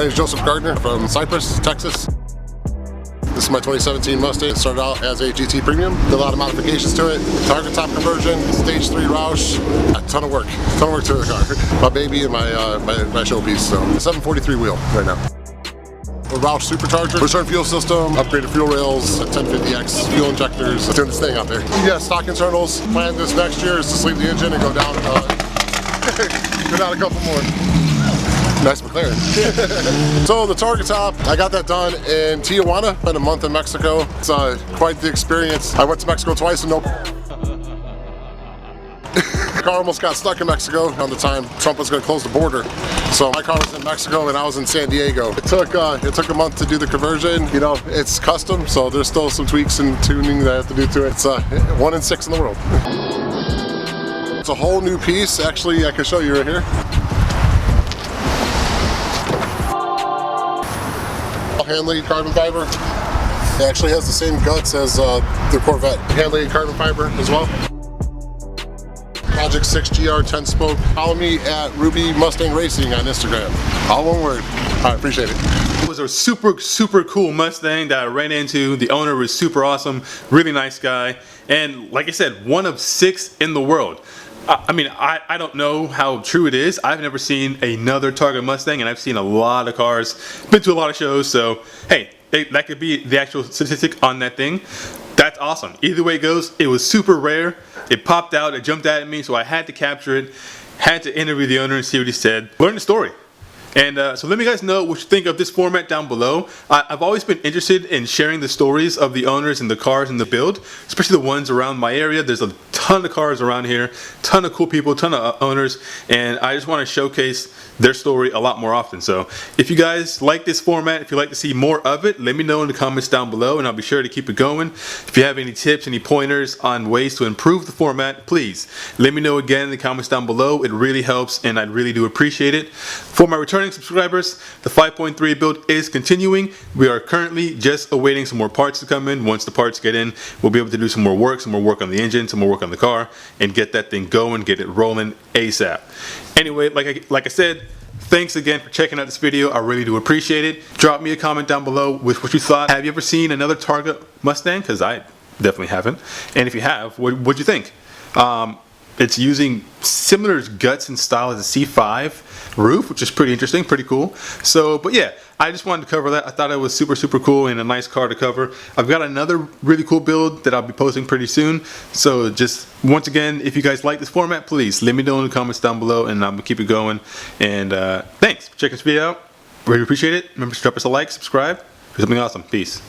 name is Joseph Gardner from Cypress, Texas. This is my 2017 Mustang. It started out as a GT Premium. Did a lot of modifications to it. Targa top conversion, stage 3 Roush. A ton of work to the car. My baby and my showpiece. So 743 wheel right now. A Roush supercharger, return fuel system, upgraded fuel rails, 1050X fuel injectors. Doing this thing out there. You got stock internals. Plan this next year is to sleeve the engine and go down, go down a couple more. Nice McLaren. So the Targa top, I got that done in Tijuana. Spent a month in Mexico. It's quite the experience. I went to Mexico twice and no. The car almost got stuck in Mexico on the time Trump was going to close the border. So my car was in Mexico and I was in San Diego. It took a month to do the conversion. You know, it's custom, so there's still some tweaks and tuning that I have to do to it. It's 1 in 6 in the world. It's a whole new piece. Actually, I can show you right here. Hand-laid carbon fiber. It actually has the same guts as the Corvette. Hand-laid carbon fiber as well. Project 6 GR 10 spoke. Follow me at Ruby Mustang Racing on Instagram. All one word. I appreciate it. It was a super cool Mustang that I ran into. The owner was super awesome, really nice guy, and like I said, 1 of 6 in the world. I mean, I don't know how true it is. I've never seen another Targa Mustang, and I've seen a lot of cars, been to a lot of shows, so hey, that could be the actual statistic on that thing. That's awesome. Either way it goes, it was super rare. It popped out, it jumped at me, so I had to capture it, had to interview the owner and see what he said, learn the story. And so let me guys know what you think of this format down below. I've always been interested in sharing the stories of the owners and the cars in the build, especially the ones around my area. There's a ton of cars around here, ton of cool people, ton of owners, and I just want to showcase their story a lot more often. So if you guys like this format, if you'd like to see more of it, let me know in the comments down below and I'll be sure to keep it going. If you have any tips, any pointers on ways to improve the format, please let me know again in the comments down below. It really helps and I really do appreciate it. For my returning subscribers, the 5.3 build is continuing. We are currently just awaiting some more parts to come in. Once the parts get in, we'll be able to do some more work on the engine, some more work on the car, and get that thing going, get it rolling ASAP. Anyway, like I said, thanks again for checking out this video. I really do appreciate it. Drop me a comment down below with what you thought. Have you ever seen another Targa Mustang? Because I definitely haven't. And if you have, what'd you think? It's using similar guts and style as a C5 roof, which is pretty interesting, pretty cool. So, but yeah, I just wanted to cover that. I thought it was super cool and a nice car to cover. I've got another really cool build that I'll be posting pretty soon. So just once again, if you guys like this format, please let me know in the comments down below and I'm gonna keep it going. And thanks for checking this video out. Really appreciate it. Remember to drop us a like, subscribe, do something awesome. Peace.